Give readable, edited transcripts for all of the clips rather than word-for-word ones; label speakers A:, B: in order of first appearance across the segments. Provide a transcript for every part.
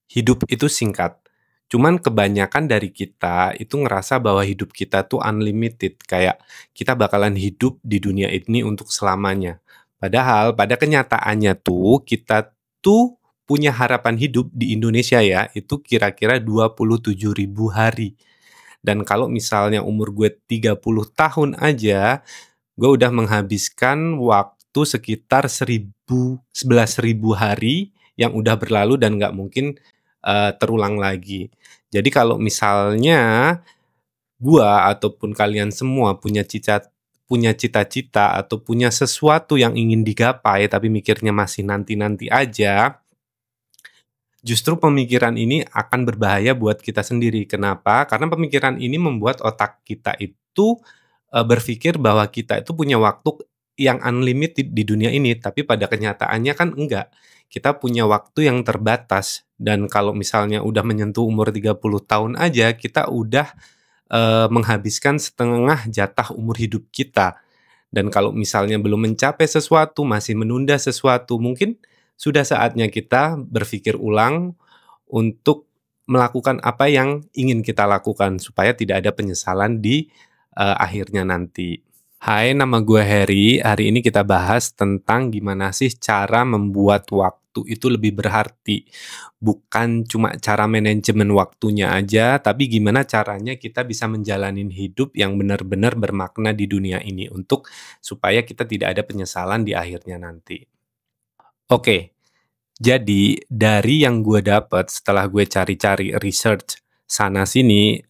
A: Hidup itu singkat. Cuman kebanyakan dari kita itu ngerasa bahwa hidup kita tuh unlimited, kayak kita bakalan hidup di dunia ini untuk selamanya. Padahal pada kenyataannya tuh kita tuh punya harapan hidup di Indonesia ya, itu kira-kira 27.000 hari. Dan kalau misalnya umur gue 30 tahun aja, gue udah menghabiskan waktu sekitar 11.000 hari yang udah berlalu dan nggak mungkin terulang lagi. Jadi kalau misalnya gua ataupun kalian semua punya cita-cita atau punya sesuatu yang ingin digapai tapi mikirnya masih nanti-nanti aja, justru pemikiran ini akan berbahaya buat kita sendiri. Kenapa? Karena pemikiran ini membuat otak kita itu berpikir bahwa kita itu punya waktu yang unlimited di dunia ini, tapi pada kenyataannya kan enggak. Kita punya waktu yang terbatas dan kalau misalnya udah menyentuh umur 30 tahun aja, kita udah menghabiskan setengah jatah umur hidup kita. Dan kalau misalnya belum mencapai sesuatu, masih menunda sesuatu, mungkin sudah saatnya kita berpikir ulang untuk melakukan apa yang ingin kita lakukan supaya tidak ada penyesalan di akhirnya nanti. Hai, nama gue Harry. Hari ini kita bahas tentang gimana sih cara membuat waktu itu lebih berarti. Bukan cuma cara manajemen waktunya aja, tapi gimana caranya kita bisa menjalani hidup yang benar-benar bermakna di dunia ini untuk supaya kita tidak ada penyesalan di akhirnya nanti. Oke, jadi dari yang gue dapat setelah gue cari-cari research sana sini,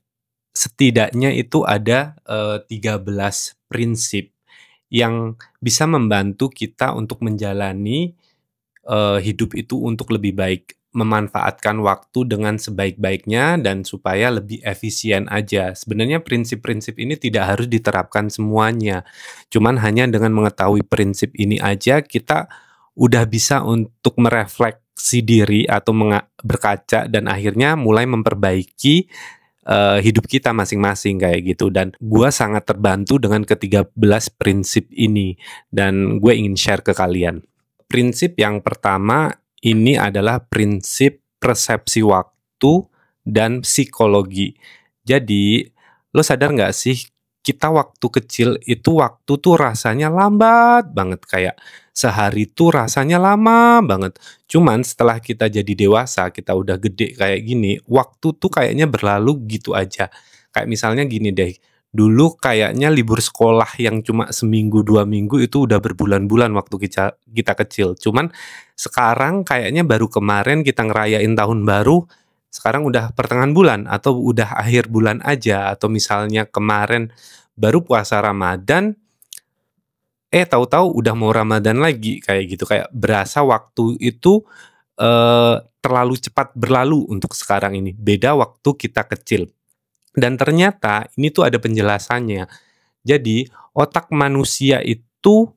A: setidaknya itu ada 13 prinsip yang bisa membantu kita untuk menjalani hidup itu untuk lebih baik, memanfaatkan waktu dengan sebaik-baiknya dan supaya lebih efisien aja. Sebenarnya prinsip-prinsip ini tidak harus diterapkan semuanya, cuman hanya dengan mengetahui prinsip ini aja kita udah bisa untuk merefleksi diri atau berkaca dan akhirnya mulai memperbaiki hidup kita masing-masing kayak gitu. Dan gue sangat terbantu dengan ke-13 prinsip ini dan gue ingin share ke kalian. Prinsip yang pertama ini adalah prinsip persepsi waktu dan psikologi. Jadi, lo sadar nggak sih kita waktu kecil itu waktu tuh rasanya lambat banget, kayak sehari tuh rasanya lama banget. Cuman setelah kita jadi dewasa, kita udah gede kayak gini, waktu tuh kayaknya berlalu gitu aja. Kayak misalnya gini deh, dulu kayaknya libur sekolah yang cuma seminggu 2 minggu itu udah berbulan-bulan waktu kita kecil. Cuman sekarang kayaknya baru kemarin kita ngerayain tahun baru, sekarang udah pertengahan bulan atau udah akhir bulan aja, atau misalnya kemarin baru puasa Ramadan, tahu-tahu udah mau Ramadan lagi kayak gitu. Kayak berasa waktu itu terlalu cepat berlalu untuk sekarang ini. Beda waktu kita kecil. Dan ternyata ini tuh ada penjelasannya. Jadi otak manusia itu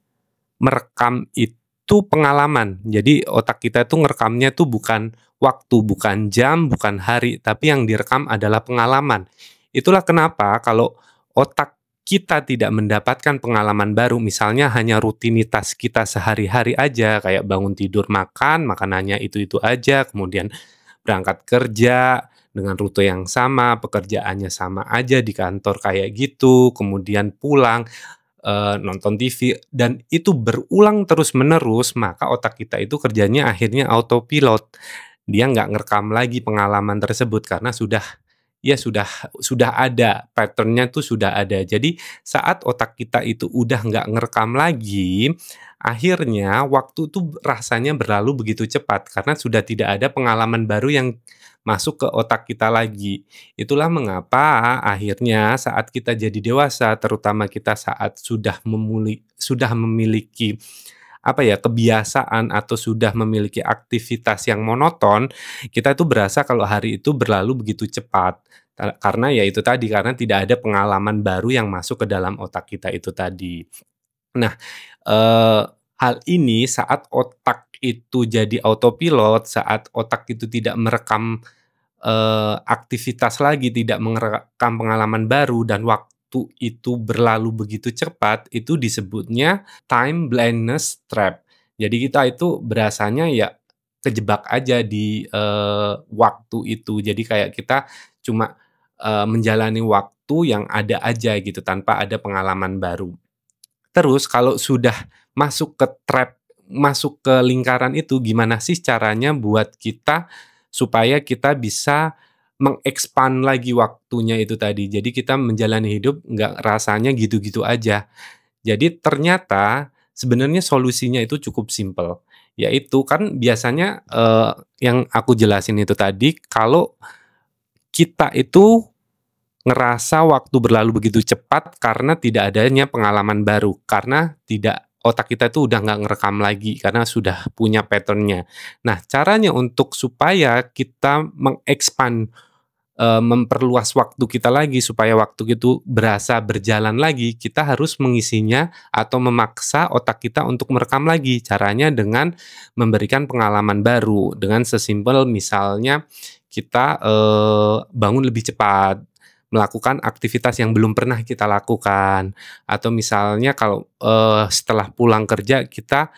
A: merekam itu pengalaman. Jadi otak kita tuh ngerekamnya tuh bukan waktu, bukan jam, bukan hari, tapi yang direkam adalah pengalaman. Itulah kenapa kalau otak kita tidak mendapatkan pengalaman baru, misalnya hanya rutinitas kita sehari-hari aja, kayak bangun tidur makan, makanannya itu-itu aja, kemudian berangkat kerja dengan rute yang sama, pekerjaannya sama aja di kantor kayak gitu, kemudian pulang, nonton TV, dan itu berulang terus-menerus, maka otak kita itu kerjanya akhirnya autopilot. Dia nggak ngerekam lagi pengalaman tersebut karena sudah ada, pattern-nya tuh sudah ada. Jadi saat otak kita itu udah nggak ngerekam lagi, akhirnya waktu tuh rasanya berlalu begitu cepat karena sudah tidak ada pengalaman baru yang masuk ke otak kita lagi. Itulah mengapa akhirnya saat kita jadi dewasa, terutama kita saat sudah memiliki apa ya, kebiasaan atau sudah memiliki aktivitas yang monoton, kita tuh berasa kalau hari itu berlalu begitu cepat. Karena ya itu tadi, karena tidak ada pengalaman baru yang masuk ke dalam otak kita itu tadi. Nah, eee, hal ini saat otak itu jadi autopilot, saat otak itu tidak merekam aktivitas lagi, tidak merekam pengalaman baru dan waktu itu berlalu begitu cepat, itu disebutnya time blindness trap. Jadi kita itu berasanya ya kejebak aja di, waktu itu. Jadi kayak kita cuma, menjalani waktu yang ada aja gitu tanpa ada pengalaman baru. Terus kalau sudah masuk ke trap, masuk ke lingkaran itu, gimana sih caranya buat kita supaya kita bisa mengekspand lagi waktunya itu tadi. Jadi kita menjalani hidup nggak rasanya gitu-gitu aja. Jadi ternyata sebenarnya solusinya itu cukup simpel, yaitu kan biasanya, yang aku jelasin itu tadi, kalau kita itu ngerasa waktu berlalu begitu cepat karena tidak adanya pengalaman baru, karena otak kita tuh udah nggak ngerekam lagi karena sudah punya pattern-nya. Nah, caranya untuk supaya kita mengekspand, memperluas waktu kita lagi supaya waktu itu berasa berjalan lagi, kita harus mengisinya atau memaksa otak kita untuk merekam lagi. Caranya dengan memberikan pengalaman baru, dengan sesimpel misalnya kita, bangun lebih cepat, melakukan aktivitas yang belum pernah kita lakukan, atau misalnya kalau, setelah pulang kerja kita,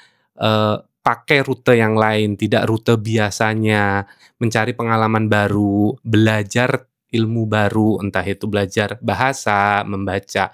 A: pakai rute yang lain, tidak rute biasanya, mencari pengalaman baru, belajar ilmu baru, entah itu belajar bahasa, membaca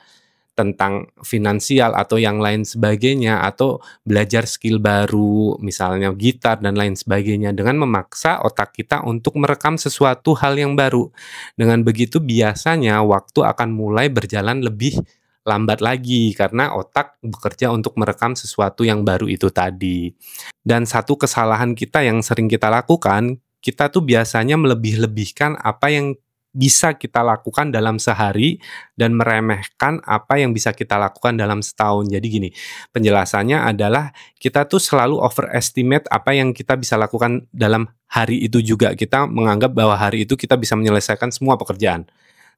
A: tentang finansial atau yang lain sebagainya, atau belajar skill baru, misalnya gitar dan lain sebagainya, dengan memaksa otak kita untuk merekam sesuatu hal yang baru. Dengan begitu biasanya waktu akan mulai berjalan lebih lambat lagi karena otak bekerja untuk merekam sesuatu yang baru itu tadi. Dan satu kesalahan kita yang sering kita lakukan, kita tuh biasanya melebih-lebihkan apa yang bisa kita lakukan dalam sehari dan meremehkan apa yang bisa kita lakukan dalam setahun. Jadi gini, penjelasannya adalah kita tuh selalu overestimate apa yang kita bisa lakukan dalam hari itu juga. Kita menganggap bahwa hari itu kita bisa menyelesaikan semua pekerjaan.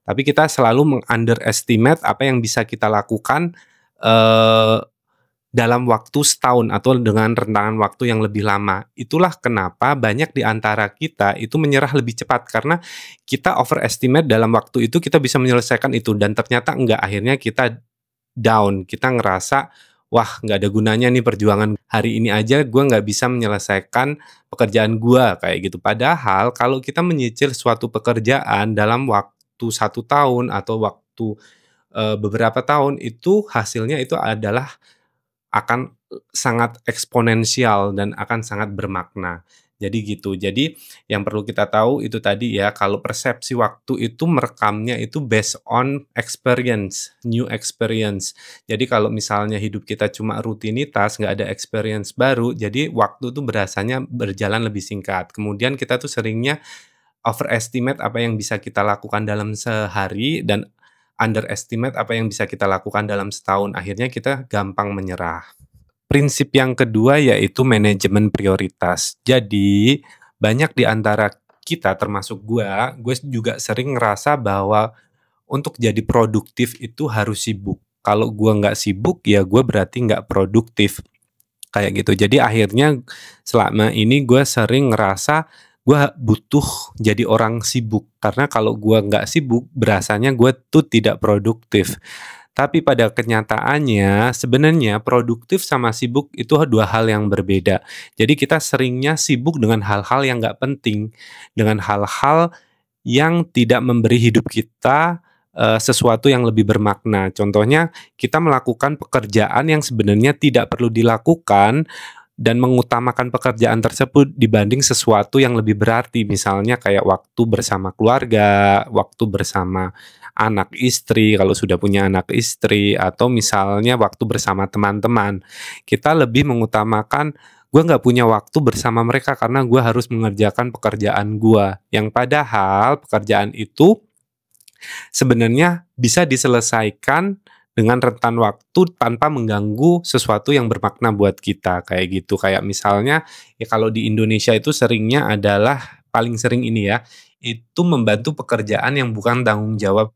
A: Tapi kita selalu meng-underestimate apa yang bisa kita lakukan, eee, dalam waktu setahun atau dengan rentangan waktu yang lebih lama. Itulah kenapa banyak di antara kita itu menyerah lebih cepat karena kita overestimate dalam waktu itu kita bisa menyelesaikan itu dan ternyata enggak, akhirnya kita down, kita ngerasa, "Wah, nggak ada gunanya nih perjuangan hari ini aja gue nggak bisa menyelesaikan pekerjaan gue," kayak gitu. Padahal kalau kita menyicil suatu pekerjaan dalam waktu 1 tahun atau waktu, beberapa tahun, itu hasilnya itu adalah akan sangat eksponensial dan akan sangat bermakna. Jadi gitu. Jadi yang perlu kita tahu itu tadi ya, kalau persepsi waktu itu merekamnya itu based on experience, new experience. Jadi kalau misalnya hidup kita cuma rutinitas, nggak ada experience baru, jadi waktu tuh berasanya berjalan lebih singkat. Kemudian kita tuh seringnya overestimate apa yang bisa kita lakukan dalam sehari dan underestimate apa yang bisa kita lakukan dalam setahun. Akhirnya kita gampang menyerah. Prinsip yang kedua yaitu manajemen prioritas. Jadi, banyak di antara kita termasuk gue juga sering ngerasa bahwa untuk jadi produktif itu harus sibuk. Kalau gue nggak sibuk, ya gue berarti nggak produktif, kayak gitu. Jadi akhirnya selama ini gue sering ngerasa gue butuh jadi orang sibuk, karena kalau gue nggak sibuk, berasanya gue tuh tidak produktif. Tapi pada kenyataannya sebenarnya produktif sama sibuk itu dua hal yang berbeda. Jadi kita seringnya sibuk dengan hal-hal yang nggak penting, dengan hal-hal yang tidak memberi hidup kita, sesuatu yang lebih bermakna. Contohnya kita melakukan pekerjaan yang sebenarnya tidak perlu dilakukan dan mengutamakan pekerjaan tersebut dibanding sesuatu yang lebih berarti, misalnya kayak waktu bersama keluarga, waktu bersama anak istri kalau sudah punya anak istri, atau misalnya waktu bersama teman-teman. Kita lebih mengutamakan, gue nggak punya waktu bersama mereka karena gue harus mengerjakan pekerjaan gue, yang padahal pekerjaan itu sebenarnya bisa diselesaikan dengan rentan waktu tanpa mengganggu sesuatu yang bermakna buat kita, kayak gitu. Kayak misalnya, ya kalau di Indonesia itu seringnya adalah, paling sering ini ya, itu membantu pekerjaan yang bukan tanggung jawab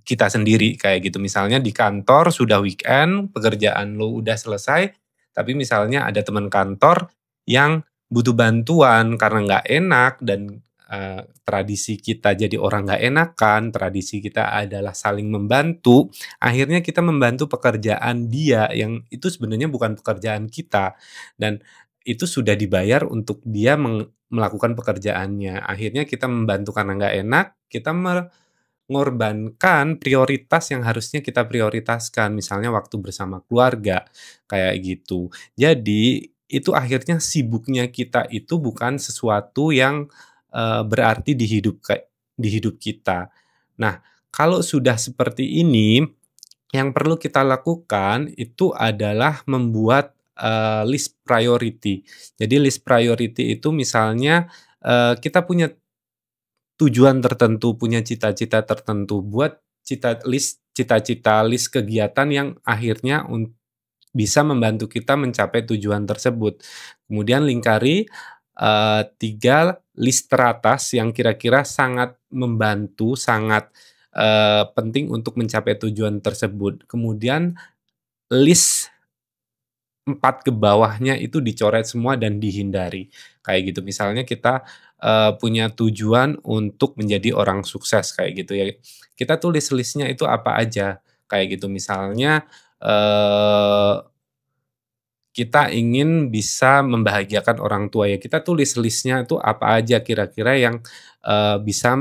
A: kita sendiri, kayak gitu. Misalnya di kantor sudah weekend, pekerjaan lo udah selesai, tapi misalnya ada teman kantor yang butuh bantuan karena nggak enak dan, tradisi kita jadi orang nggak enakan, tradisi kita adalah saling membantu, akhirnya kita membantu pekerjaan dia yang itu sebenarnya bukan pekerjaan kita. Dan itu sudah dibayar untuk dia melakukan pekerjaannya. Akhirnya kita membantu karena nggak enak, kita mengorbankan prioritas yang harusnya kita prioritaskan, misalnya waktu bersama keluarga, kayak gitu. Jadi, itu akhirnya sibuknya kita itu bukan sesuatu yang, berarti di hidup kita. Nah, kalau sudah seperti ini, yang perlu kita lakukan itu adalah membuat, list priority. Jadi list priority itu misalnya, kita punya tujuan tertentu, punya cita-cita tertentu, buat cita-cita, list kegiatan yang akhirnya bisa membantu kita mencapai tujuan tersebut. Kemudian lingkari, 3 list teratas yang kira-kira sangat membantu, sangat, penting untuk mencapai tujuan tersebut. Kemudian list 4 ke bawahnya itu dicoret semua dan dihindari, kayak gitu. Misalnya kita, punya tujuan untuk menjadi orang sukses kayak gitu ya, kita tulis list-nya itu apa aja, kayak gitu. Misalnya, kita ingin bisa membahagiakan orang tua ya, kita tulis list-nya itu apa aja kira-kira yang, bisa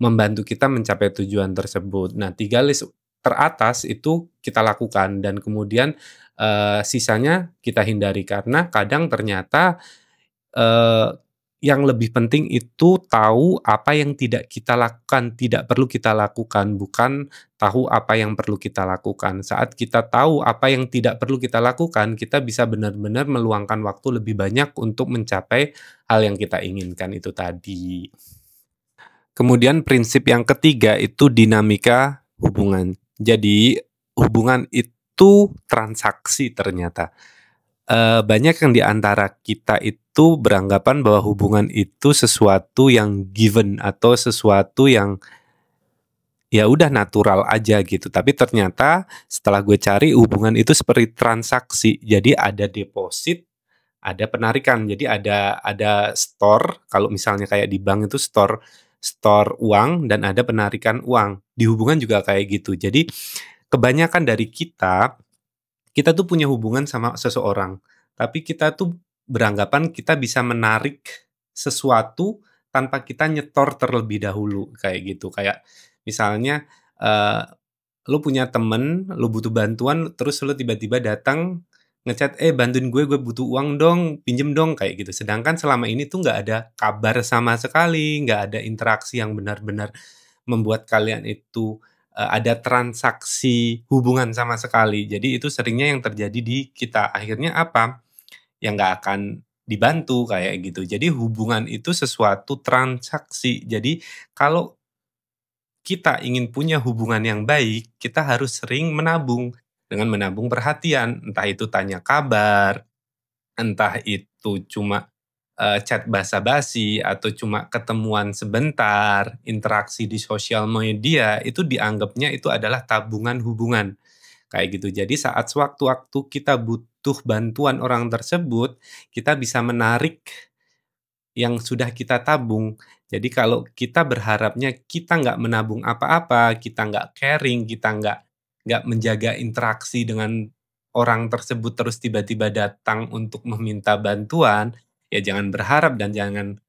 A: membantu kita mencapai tujuan tersebut. Nah, 3 list teratas itu kita lakukan dan kemudian, sisanya kita hindari karena kadang ternyata, eee, yang lebih penting itu tahu apa yang tidak kita lakukan, tidak perlu kita lakukan, bukan tahu apa yang perlu kita lakukan. Saat kita tahu apa yang tidak perlu kita lakukan, kita bisa benar-benar meluangkan waktu lebih banyak untuk mencapai hal yang kita inginkan itu tadi. Kemudian prinsip yang ketiga itu dinamika hubungan. Jadi, hubungan itu transaksi ternyata. Banyak yang di antara kita itu beranggapan bahwa hubungan itu sesuatu yang given atau sesuatu yang ya udah natural aja gitu. Tapi ternyata setelah gue cari hubungan itu seperti transaksi. Jadi ada deposit, ada penarikan. Jadi ada store, kalau misalnya kayak di bank itu store store uang dan ada penarikan uang. Di hubungan juga kayak gitu. Jadi kebanyakan dari kita tuh punya hubungan sama seseorang, tapi kita tuh beranggapan kita bisa menarik sesuatu tanpa kita nyetor terlebih dahulu, kayak gitu. Kayak misalnya, eee, lu punya temen, lu butuh bantuan, terus lu tiba-tiba datang nge-chat, "Eh, bantuin gue butuh uang dong, pinjem dong," kayak gitu. Sedangkan selama ini tuh nggak ada kabar sama sekali, nggak ada interaksi yang benar-benar membuat kalian itu, ada transaksi hubungan sama sekali. Jadi itu seringnya yang terjadi di kita. Akhirnya apa? Ya nggak akan dibantu kayak gitu. Jadi hubungan itu sesuatu transaksi. Jadi kalau kita ingin punya hubungan yang baik, kita harus sering menabung. Dengan menabung perhatian, entah itu tanya kabar, entah itu cuma, chat basa-basi atau cuma ketemuan sebentar, interaksi di sosial media, itu dianggapnya itu adalah tabungan hubungan, kayak gitu. Jadi saat sewaktu-waktu kita butuh bantuan orang tersebut, kita bisa menarik yang sudah kita tabung. Jadi kalau kita berharapnya kita nggak menabung apa-apa, kita nggak caring, kita nggak menjaga interaksi dengan orang tersebut terus tiba-tiba datang untuk meminta bantuan, ya jangan berharap dan jangan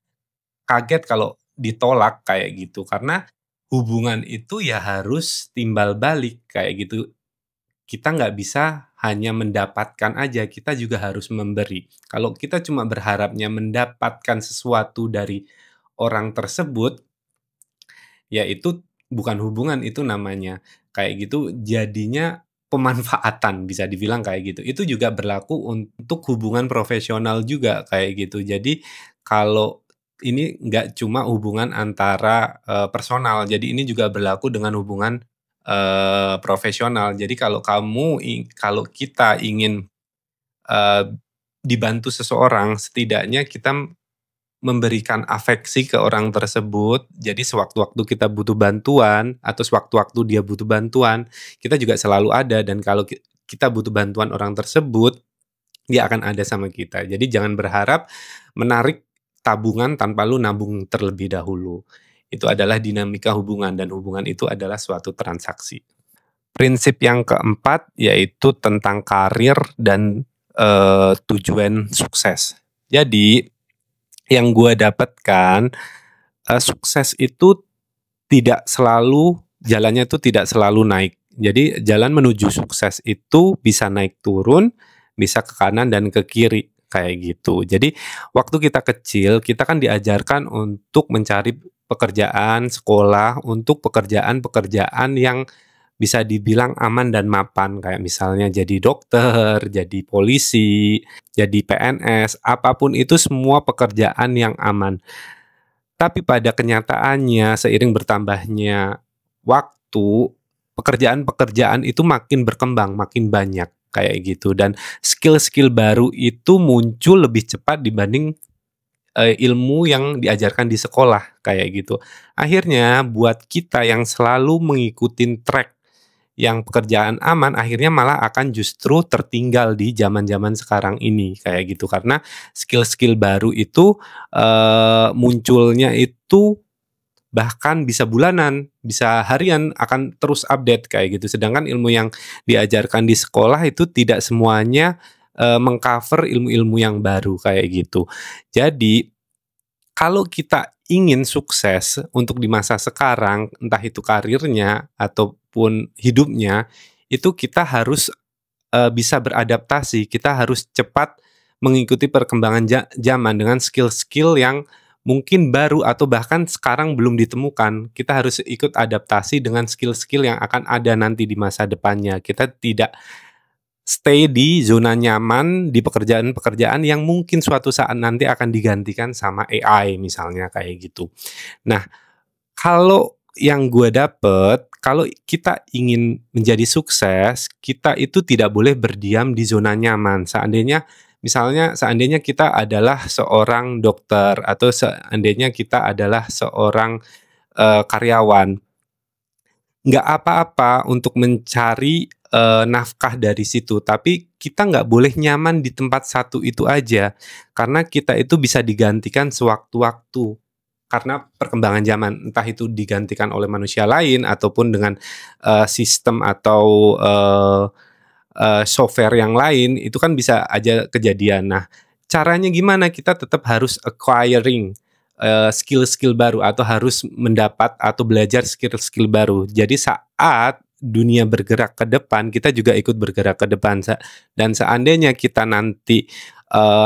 A: kaget kalau ditolak kayak gitu. Karena hubungan itu ya harus timbal balik kayak gitu. Kita nggak bisa hanya mendapatkan aja, kita juga harus memberi. Kalau kita cuma berharapnya mendapatkan sesuatu dari orang tersebut, ya itu bukan hubungan itu namanya. Kayak gitu jadinya pemanfaatan bisa dibilang kayak gitu. Itu juga berlaku untuk hubungan profesional juga kayak gitu. Jadi kalau ini nggak cuma hubungan antara, personal, jadi ini juga berlaku dengan hubungan, profesional. Jadi kalau kita ingin, eee, dibantu seseorang, setidaknya kita memberikan afeksi ke orang tersebut, jadi sewaktu-waktu kita butuh bantuan atau sewaktu-waktu dia butuh bantuan, kita juga selalu ada dan kalau kita butuh bantuan orang tersebut, dia akan ada sama kita. Jadi jangan berharap menarik tabungan tanpa lu nabung terlebih dahulu. Itu adalah dinamika hubungan dan hubungan itu adalah suatu transaksi. Prinsip yang keempat yaitu tentang karir dan, tujuan sukses. Jadi yang gue dapatkan, sukses itu tidak selalu jalannya itu tidak selalu naik. Jadi jalan menuju sukses itu bisa naik turun, bisa ke kanan dan ke kiri kayak gitu. Jadi waktu kita kecil, kita kan diajarkan untuk mencari pekerjaan, sekolah untuk pekerjaan-pekerjaan yang bisa dibilang aman dan mapan, kayak misalnya jadi dokter, jadi polisi, jadi PNS, apapun itu semua pekerjaan yang aman. Tapi pada kenyataannya seiring bertambahnya waktu, pekerjaan-pekerjaan itu makin berkembang, makin banyak kayak gitu dan skill-skill baru itu muncul lebih cepat dibanding ilmu yang diajarkan di sekolah kayak gitu. Akhirnya buat kita yang selalu mengikuti track yang pekerjaan aman, akhirnya malah akan justru tertinggal di zaman-zaman sekarang ini kayak gitu. Karena skill-skill baru itu munculnya itu bahkan bisa bulanan, bisa harian, akan terus update kayak gitu. Sedangkan ilmu yang diajarkan di sekolah itu tidak semuanya meng-cover ilmu-ilmu yang baru kayak gitu. Jadi kalau kita ingin sukses untuk di masa sekarang, entah itu karirnya ataupun hidupnya, itu kita harus bisa beradaptasi, kita harus cepat mengikuti perkembangan zaman dengan skill-skill yang mungkin baru atau bahkan sekarang belum ditemukan. Kita harus ikut adaptasi dengan skill-skill yang akan ada nanti di masa depannya. Kita tidak stay di zona nyaman di pekerjaan-pekerjaan yang mungkin suatu saat nanti akan digantikan sama AI misalnya kayak gitu. Nah, kalau yang gue dapet, kalau kita ingin menjadi sukses, kita itu tidak boleh berdiam di zona nyaman. Seandainya kita adalah seorang dokter atau seandainya kita adalah seorang karyawan, nggak apa-apa untuk mencari nafkah dari situ, tapi kita nggak boleh nyaman di tempat satu itu aja, karena kita itu bisa digantikan sewaktu-waktu karena perkembangan zaman, entah itu digantikan oleh manusia lain ataupun dengan sistem atau software yang lain, itu kan bisa aja kejadian. Nah, caranya gimana? Kita tetap harus acquiring skill-skill baru atau harus mendapat atau belajar skill-skill baru. Jadi saat dunia bergerak ke depan, kita juga ikut bergerak ke depan. Dan seandainya kita nanti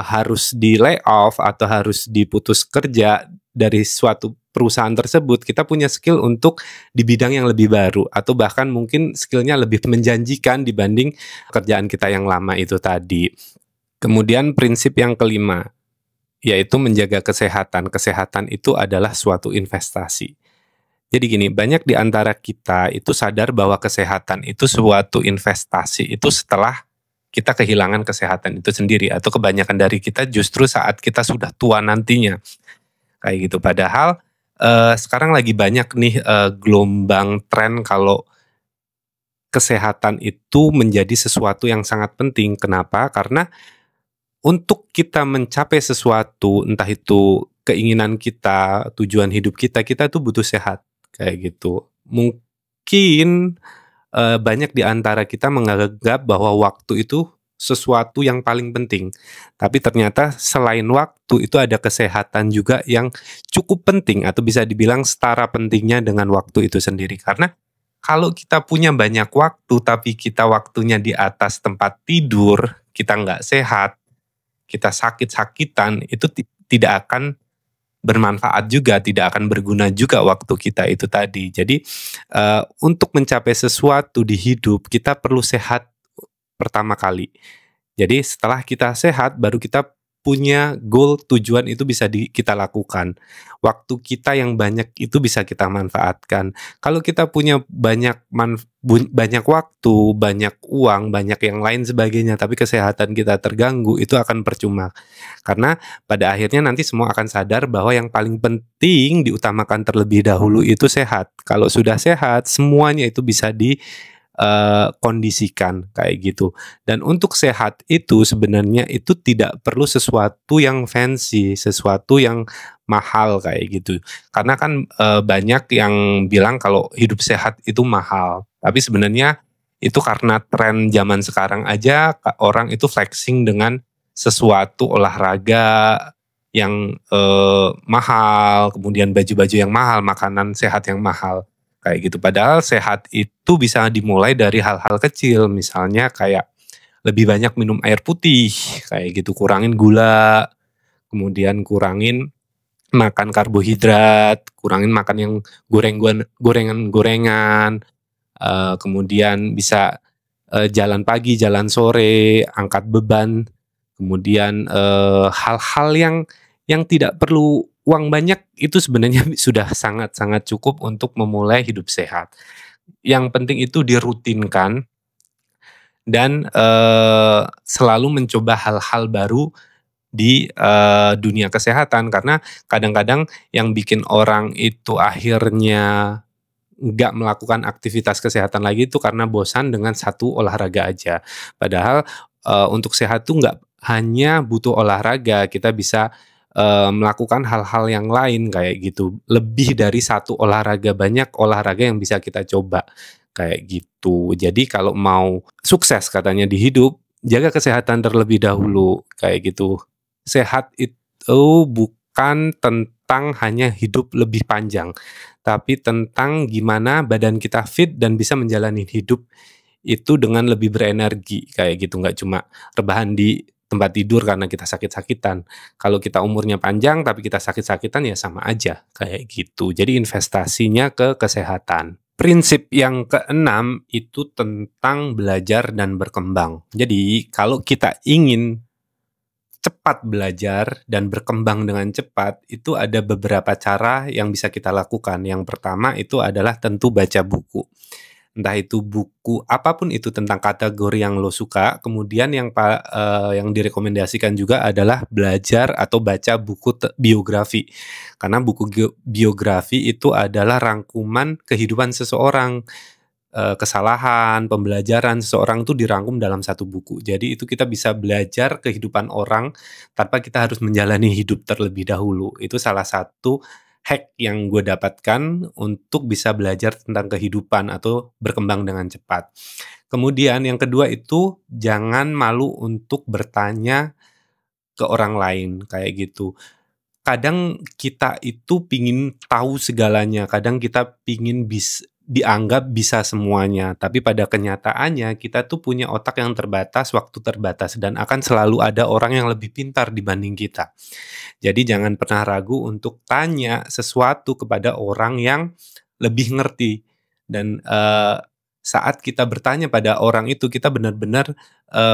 A: harus di layoff atau harus diputus kerja dari suatu perusahaan tersebut, kita punya skill untuk di bidang yang lebih baru atau bahkan mungkin skillnya lebih menjanjikan dibanding pekerjaan kita yang lama itu tadi. Kemudian prinsip yang kelima, yaitu menjaga kesehatan. Kesehatan itu adalah suatu investasi. Jadi gini, banyak di antara kita itu sadar bahwa kesehatan itu suatu investasi itu setelah kita kehilangan kesehatan itu sendiri, atau kebanyakan dari kita justru saat kita sudah tua nantinya. Kayak gitu. Padahal sekarang lagi banyak nih gelombang tren kalau kesehatan itu menjadi sesuatu yang sangat penting. Kenapa? Karena untuk kita mencapai sesuatu, entah itu keinginan kita, tujuan hidup kita, kita tuh butuh sehat, kayak gitu. Mungkin banyak di antara kita menganggap bahwa waktu itu sesuatu yang paling penting. Tapi ternyata selain waktu itu ada kesehatan juga yang cukup penting atau bisa dibilang setara pentingnya dengan waktu itu sendiri. Karena kalau kita punya banyak waktu tapi kita waktunya di atas tempat tidur, kita nggak sehat, kita sakit-sakitan, itu tidak akan bermanfaat juga, tidak akan berguna juga waktu kita itu tadi. Jadi untuk mencapai sesuatu di hidup, kita perlu sehat pertama kali. Jadi setelah kita sehat, baru kita punya goal, tujuan itu bisa kita lakukan. Waktu kita yang banyak itu bisa kita manfaatkan. Kalau kita punya banyak waktu, banyak uang, banyak yang lain sebagainya, tapi kesehatan kita terganggu, itu akan percuma. Karena pada akhirnya nanti semua akan sadar bahwa yang paling penting diutamakan terlebih dahulu itu sehat. Kalau sudah sehat, semuanya itu bisa kondisikan kayak gitu. Dan untuk sehat itu sebenarnya itu tidak perlu sesuatu yang fancy, sesuatu yang mahal kayak gitu. Karena kan banyak yang bilang kalau hidup sehat itu mahal. Tapi sebenarnya itu karena tren zaman sekarang aja orang itu flexing dengan sesuatu olahraga yang mahal, kemudian baju-baju yang mahal, makanan sehat yang mahal, kayak gitu. Padahal sehat itu bisa dimulai dari hal-hal kecil, misalnya kayak lebih banyak minum air putih, kayak gitu, kurangin gula, kemudian kurangin makan karbohidrat, kurangin makan yang gorengan-gorengan, kemudian bisa jalan pagi, jalan sore, angkat beban, kemudian hal-hal yang tidak perlu uang banyak itu sebenarnya sudah sangat-sangat cukup untuk memulai hidup sehat. Yang penting itu dirutinkan dan selalu mencoba hal-hal baru di dunia kesehatan, karena kadang-kadang yang bikin orang itu akhirnya nggak melakukan aktivitas kesehatan lagi itu karena bosan dengan satu olahraga aja. Padahal untuk sehat tuh nggak hanya butuh olahraga, kita bisa melakukan hal-hal yang lain kayak gitu. Lebih dari satu olahraga, banyak olahraga yang bisa kita coba kayak gitu. Jadi kalau mau sukses katanya di hidup, jaga kesehatan terlebih dahulu kayak gitu. Sehat itu bukan tentang hanya hidup lebih panjang, tapi tentang gimana badan kita fit dan bisa menjalani hidup itu dengan lebih berenergi kayak gitu, nggak cuma rebahan di tempat tidur karena kita sakit-sakitan. Kalau kita umurnya panjang tapi kita sakit-sakitan ya sama aja kayak gitu. Jadi investasinya ke kesehatan. Prinsip yang keenam itu tentang belajar dan berkembang. Jadi kalau kita ingin cepat belajar dan berkembang dengan cepat, itu ada beberapa cara yang bisa kita lakukan. Yang pertama itu adalah tentu baca buku. Entah itu buku apapun itu tentang kategori yang lo suka, kemudian yang direkomendasikan juga adalah belajar atau baca buku biografi. Karena buku biografi itu adalah rangkuman kehidupan seseorang. Kesalahan, pembelajaran seseorang itu dirangkum dalam satu buku. Jadi itu kita bisa belajar kehidupan orang tanpa kita harus menjalani hidup terlebih dahulu. Itu salah satu hack yang gue dapatkan untuk bisa belajar tentang kehidupan atau berkembang dengan cepat. Kemudian yang kedua itu jangan malu untuk bertanya ke orang lain kayak gitu. Kadang kita itu pingin tahu segalanya, kadang kita pingin dianggap bisa semuanya, tapi pada kenyataannya kita tuh punya otak yang terbatas, waktu terbatas, dan akan selalu ada orang yang lebih pintar dibanding kita. Jadi jangan pernah ragu untuk tanya sesuatu kepada orang yang lebih ngerti. Dan saat kita bertanya pada orang itu, kita benar-benar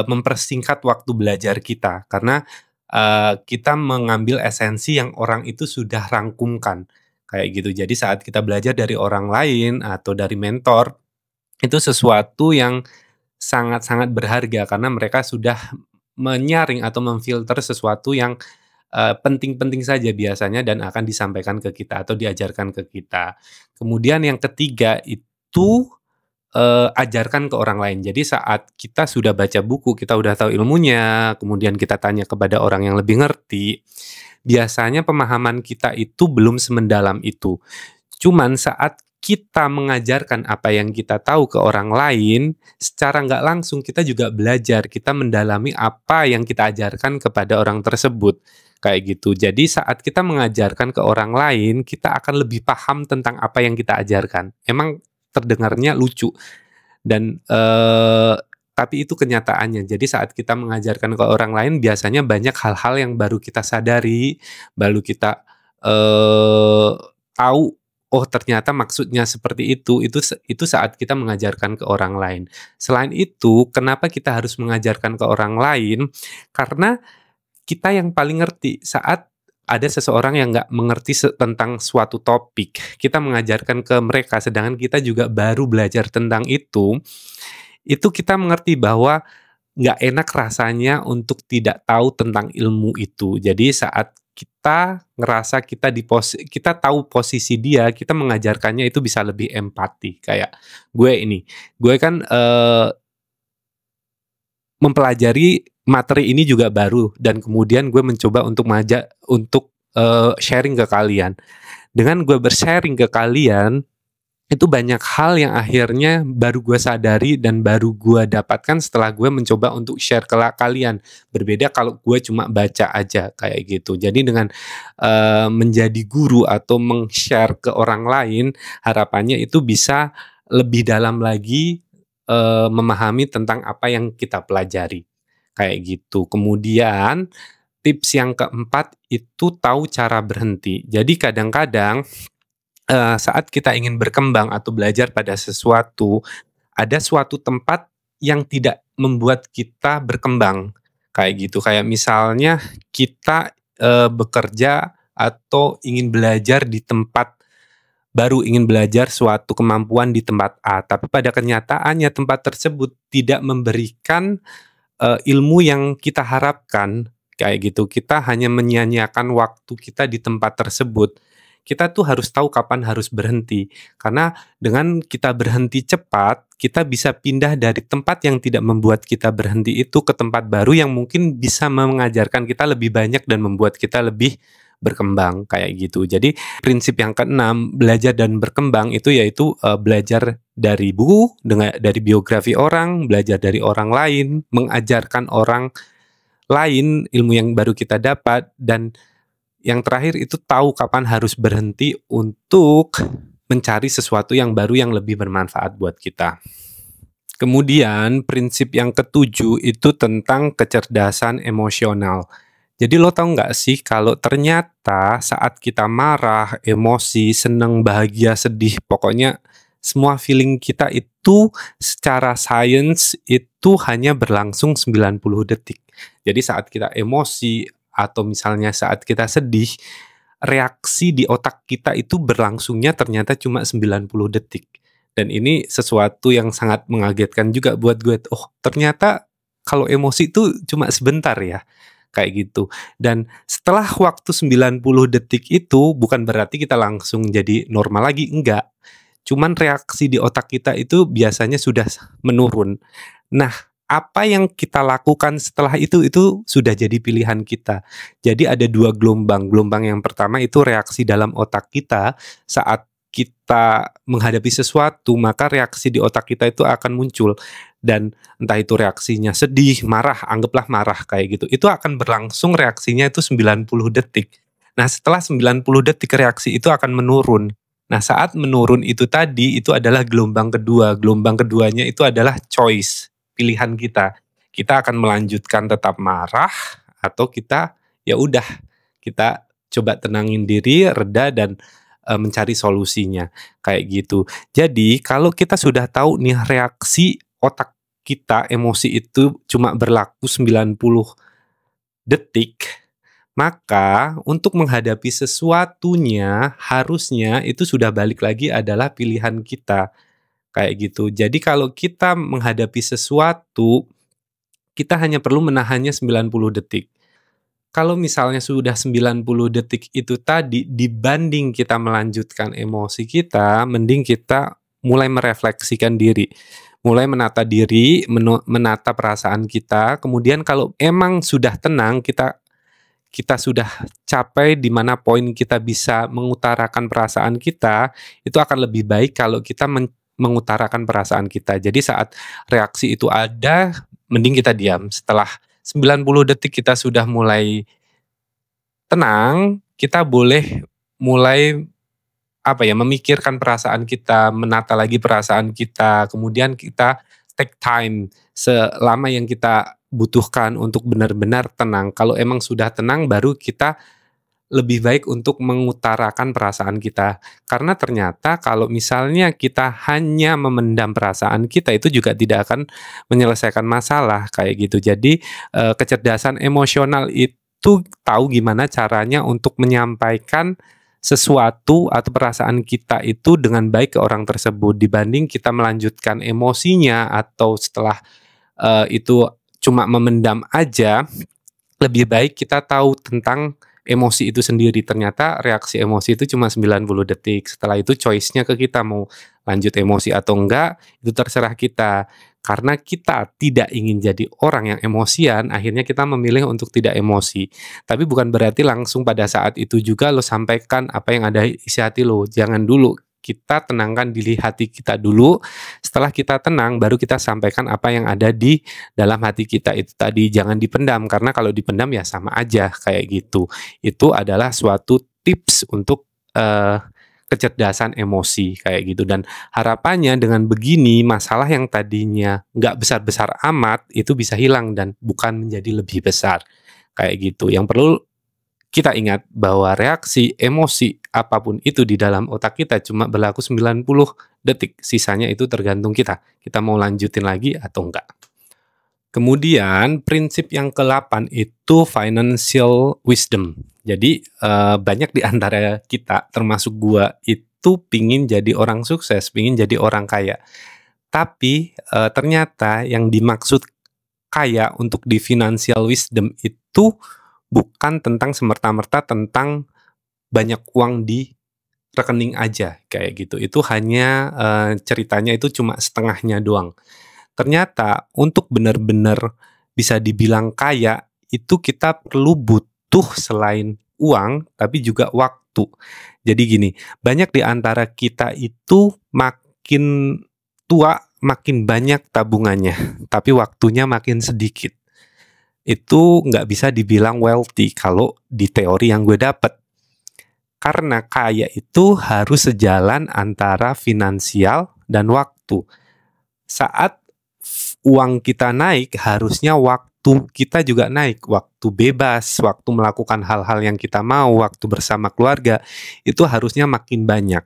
A: mempersingkat waktu belajar kita, karena kita mengambil esensi yang orang itu sudah rangkumkan kayak gitu. Jadi saat kita belajar dari orang lain atau dari mentor, itu sesuatu yang sangat-sangat berharga karena mereka sudah menyaring atau memfilter sesuatu yang penting-penting saja biasanya dan akan disampaikan ke kita atau diajarkan ke kita. Kemudian yang ketiga itu ajarkan ke orang lain. Jadi saat kita sudah baca buku, kita udah tahu ilmunya, kemudian kita tanya kepada orang yang lebih ngerti, biasanya pemahaman kita itu belum semendalam itu. Cuman saat kita mengajarkan apa yang kita tahu ke orang lain, secara nggak langsung kita juga belajar, kita mendalami apa yang kita ajarkan kepada orang tersebut. Kayak gitu. Jadi saat kita mengajarkan ke orang lain, kita akan lebih paham tentang apa yang kita ajarkan. Emang terdengarnya lucu dan tapi itu kenyataannya. Jadi saat kita mengajarkan ke orang lain biasanya banyak hal-hal yang baru kita sadari, baru kita tahu oh ternyata maksudnya seperti itu saat kita mengajarkan ke orang lain. Selain itu, kenapa kita harus mengajarkan ke orang lain? Karena kita yang paling ngerti saat ada seseorang yang nggak mengerti tentang suatu topik, kita mengajarkan ke mereka, sedangkan kita juga baru belajar tentang itu kita mengerti bahwa nggak enak rasanya untuk tidak tahu tentang ilmu itu. Jadi saat kita ngerasa kita tahu posisi dia, kita mengajarkannya itu bisa lebih empati. Kayak gue kan mempelajari materi ini juga baru dan kemudian gue mencoba untuk sharing ke kalian. Dengan gue bersharing ke kalian, Itu banyak hal yang akhirnya baru gue sadari dan baru gue dapatkan setelah gue mencoba untuk share ke kalian. Berbeda kalau gue cuma baca aja kayak gitu. Jadi dengan menjadi guru atau meng-share ke orang lain, harapannya itu bisa lebih dalam lagi memahami tentang apa yang kita pelajari kayak gitu. Kemudian tips yang keempat itu tahu cara berhenti. Jadi kadang-kadang saat kita ingin berkembang atau belajar pada sesuatu, ada suatu tempat yang tidak membuat kita berkembang, kayak gitu. Kayak misalnya kita, bekerja atau ingin belajar di tempat baru, ingin belajar suatu kemampuan di tempat A, tapi pada kenyataannya tempat tersebut tidak memberikan, ilmu yang kita harapkan, kayak gitu. Kita hanya menyia-nyiakan waktu kita di tempat tersebut. Kita tuh harus tahu kapan harus berhenti, karena dengan kita berhenti cepat, kita bisa pindah dari tempat yang tidak membuat kita berhenti itu ke tempat baru yang mungkin bisa mengajarkan kita lebih banyak dan membuat kita lebih berkembang, kayak gitu. Jadi prinsip yang keenam, belajar dan berkembang itu yaitu, belajar dari buku, dari biografi orang, belajar dari orang lain, mengajarkan orang lain ilmu yang baru kita dapat, dan yang terakhir itu tahu kapan harus berhenti untuk mencari sesuatu yang baru yang lebih bermanfaat buat kita. Kemudian prinsip yang ketujuh itu tentang kecerdasan emosional. Jadi lo tau nggak sih kalau ternyata saat kita marah, emosi, seneng, bahagia, sedih, pokoknya semua feeling kita itu secara sains itu hanya berlangsung 90 detik. Jadi saat kita emosi atau misalnya saat kita sedih, reaksi di otak kita itu berlangsungnya ternyata cuma 90 detik. Dan ini sesuatu yang sangat mengagetkan juga buat gue. Oh, ternyata kalau emosi itu cuma sebentar ya, kayak gitu. Dan setelah waktu 90 detik itu bukan berarti kita langsung jadi normal lagi, enggak. Cuman reaksi di otak kita itu biasanya sudah menurun. Nah, apa yang kita lakukan setelah itu sudah jadi pilihan kita. Jadi ada dua gelombang. Gelombang yang pertama itu reaksi dalam otak kita saat kita menghadapi sesuatu, maka reaksi di otak kita itu akan muncul. Dan entah itu reaksinya sedih, marah, anggaplah marah kayak gitu. Itu akan berlangsung reaksinya itu 90 detik. Nah, setelah 90 detik reaksi itu akan menurun. Nah, saat menurun itu tadi, itu adalah gelombang kedua. Gelombang keduanya itu adalah choice, pilihan kita. Kita akan melanjutkan tetap marah, atau kita, ya udah, kita coba tenangin diri, reda, dan mencari solusinya, kayak gitu. Jadi, kalau kita sudah tahu nih reaksi otak kita, emosi itu cuma berlaku 90 detik, maka untuk menghadapi sesuatunya harusnya itu sudah balik lagi adalah pilihan kita, kayak gitu. Jadi kalau kita menghadapi sesuatu, kita hanya perlu menahannya 90 detik. Kalau misalnya sudah 90 detik itu tadi, dibanding kita melanjutkan emosi kita, mending kita mulai merefleksikan diri. Mulai menata diri, menata perasaan kita, kemudian kalau emang sudah tenang, kita sudah capai di mana poin kita bisa mengutarakan perasaan kita, itu akan lebih baik kalau kita mengutarakan perasaan kita. Jadi saat reaksi itu ada, mending kita diam. Setelah 90 detik kita sudah mulai tenang, kita boleh mulai memikirkan perasaan kita, menata lagi perasaan kita, kemudian kita take time selama yang kita butuhkan untuk benar-benar tenang. Kalau emang sudah tenang, baru kita lebih baik untuk mengutarakan perasaan kita. Karena ternyata kalau misalnya kita hanya memendam perasaan kita, itu juga tidak akan menyelesaikan masalah, kayak gitu. Jadi kecerdasan emosional itu tahu gimana caranya untuk menyampaikan sesuatu atau perasaan kita itu dengan baik ke orang tersebut, dibanding kita melanjutkan emosinya atau setelah itu cuma memendam aja. Lebih baik kita tahu tentang emosi itu sendiri. Ternyata reaksi emosi itu cuma 90 detik. Setelah itu choice-nya ke kita mau lanjut emosi atau enggak, itu terserah kita. Karena kita tidak ingin jadi orang yang emosian, akhirnya kita memilih untuk tidak emosi. Tapi bukan berarti langsung pada saat itu juga lo sampaikan apa yang ada isi hati lo. Jangan dulu. kita tenangkan diri hati kita dulu. Setelah kita tenang, baru kita sampaikan apa yang ada di dalam hati kita itu tadi. Jangan dipendam, karena kalau dipendam ya sama aja kayak gitu. Itu adalah suatu tips untuk kecerdasan emosi kayak gitu. Dan harapannya dengan begini, masalah yang tadinya nggak besar-besar amat itu bisa hilang dan bukan menjadi lebih besar kayak gitu. Yang perlu kita ingat bahwa reaksi emosi apapun itu di dalam otak kita cuma berlaku 90 detik. Sisanya itu tergantung kita. Kita mau lanjutin lagi atau enggak. Kemudian prinsip yang ke-8 itu financial wisdom. Jadi banyak di antara kita, termasuk gua, itu pingin jadi orang sukses, pingin jadi orang kaya. Tapi ternyata yang dimaksud kaya untuk di financial wisdom itu bukan tentang semerta-merta tentang banyak uang di rekening aja kayak gitu. Itu hanya ceritanya itu cuma setengahnya doang. Ternyata untuk benar-benar bisa dibilang kaya itu kita perlu butuh selain uang tapi juga waktu. Jadi gini, banyak di antara kita itu makin tua makin banyak tabungannya, tapi waktunya makin sedikit. Itu nggak bisa dibilang wealthy kalau di teori yang gue dapet. Karena kaya itu harus sejalan antara finansial dan waktu. Saat uang kita naik, harusnya waktu kita juga naik. Waktu bebas, waktu melakukan hal-hal yang kita mau, waktu bersama keluarga, itu harusnya makin banyak.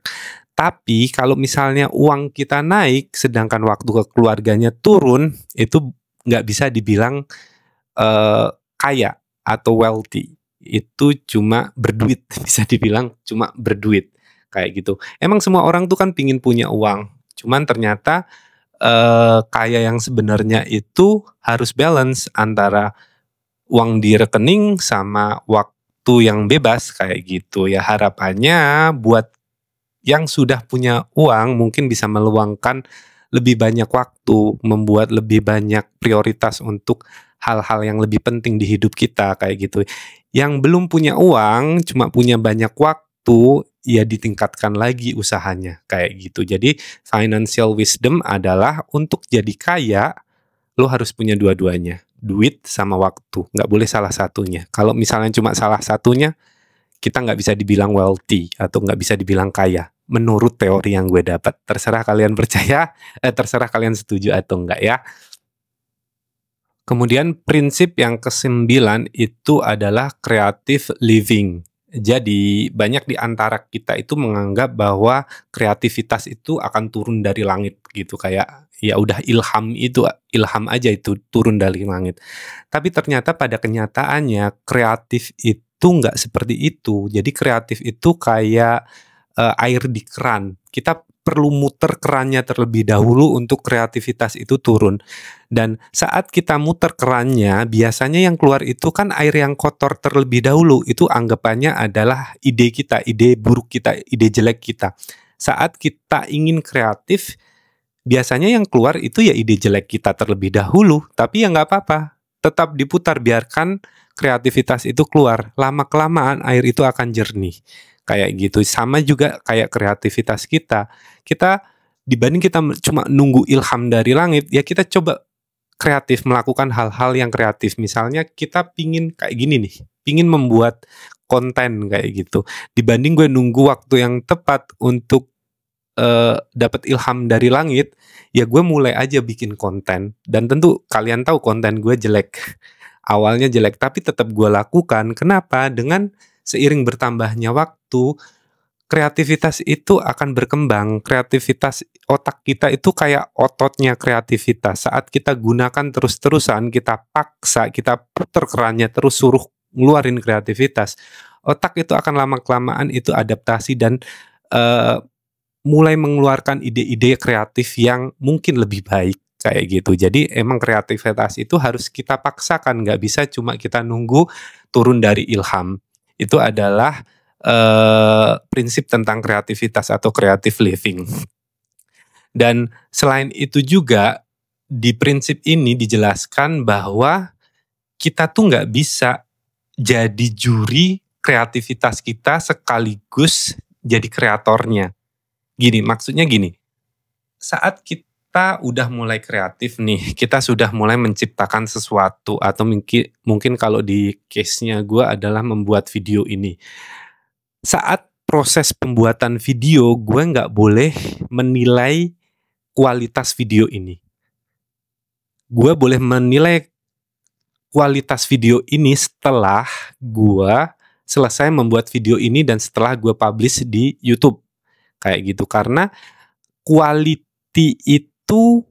A: Tapi kalau misalnya uang kita naik, sedangkan waktu ke keluarganya turun, itu nggak bisa dibilang kaya atau wealthy. Itu cuma berduit, bisa dibilang cuma berduit kayak gitu. Emang semua orang tuh kan pingin punya uang, cuman ternyata kaya yang sebenarnya itu harus balance antara uang di rekening sama waktu yang bebas kayak gitu ya. Harapannya buat yang sudah punya uang mungkin bisa meluangkan lebih banyak waktu, membuat lebih banyak prioritas untuk hal-hal yang lebih penting di hidup kita kayak gitu. Yang belum punya uang, cuma punya banyak waktu, ya ditingkatkan lagi usahanya kayak gitu. Jadi financial wisdom adalah untuk jadi kaya, lo harus punya dua-duanya, duit sama waktu, nggak boleh salah satunya. Kalau misalnya cuma salah satunya, kita nggak bisa dibilang wealthy atau nggak bisa dibilang kaya. Menurut teori yang gue dapat, terserah kalian percaya, terserah kalian setuju atau enggak ya. Kemudian prinsip yang ke-9 itu adalah creative living. Jadi banyak di antara kita itu menganggap bahwa kreativitas itu akan turun dari langit gitu, kayak ya udah ilham aja itu turun dari langit. Tapi ternyata pada kenyataannya kreatif itu nggak seperti itu. Jadi kreatif itu kayak air di keran. Kita perlu muter kerannya terlebih dahulu untuk kreativitas itu turun. Dan saat kita muter kerannya, biasanya yang keluar itu kan air yang kotor terlebih dahulu. Itu anggapannya adalah ide kita, ide buruk kita, ide jelek kita. Saat kita ingin kreatif, biasanya yang keluar itu ya ide jelek kita terlebih dahulu. Tapi ya nggak apa-apa, tetap diputar, biarkan kreativitas itu keluar. Lama-kelamaan air itu akan jernih. Kayak gitu. Sama juga kayak kreativitas kita. Kita dibanding kita cuma nunggu ilham dari langit, ya kita coba kreatif, melakukan hal-hal yang kreatif. Misalnya kita pingin kayak gini nih, pingin membuat konten kayak gitu. Dibanding gue nunggu waktu yang tepat untuk dapat ilham dari langit, ya gue mulai aja bikin konten. Dan tentu kalian tahu konten gue jelek. Awalnya jelek, tapi tetap gue lakukan. Kenapa? Dengan seiring bertambahnya waktu, kreativitas itu akan berkembang. Kreativitas otak kita itu kayak ototnya kreativitas. Saat kita gunakan terus-terusan, kita paksa, kita puter kerannya terus suruh ngeluarin kreativitas, otak itu akan lama-kelamaan itu adaptasi dan mulai mengeluarkan ide-ide kreatif yang mungkin lebih baik kayak gitu. Jadi emang kreativitas itu harus kita paksakan, nggak bisa cuma kita nunggu turun dari ilham. Itu adalah prinsip tentang kreativitas atau creative living. Dan selain itu juga di prinsip ini dijelaskan bahwa kita tuh nggak bisa jadi juri kreativitas kita sekaligus jadi kreatornya. Maksudnya gini, saat kita udah mulai kreatif nih, kita sudah mulai menciptakan sesuatu atau mungkin kalau di case-nya gue adalah membuat video ini. Saat proses pembuatan video, gue nggak boleh menilai kualitas video ini. Gue boleh menilai kualitas video ini setelah gue selesai membuat video ini dan setelah gue publish di YouTube. Kayak gitu. Karena quality itu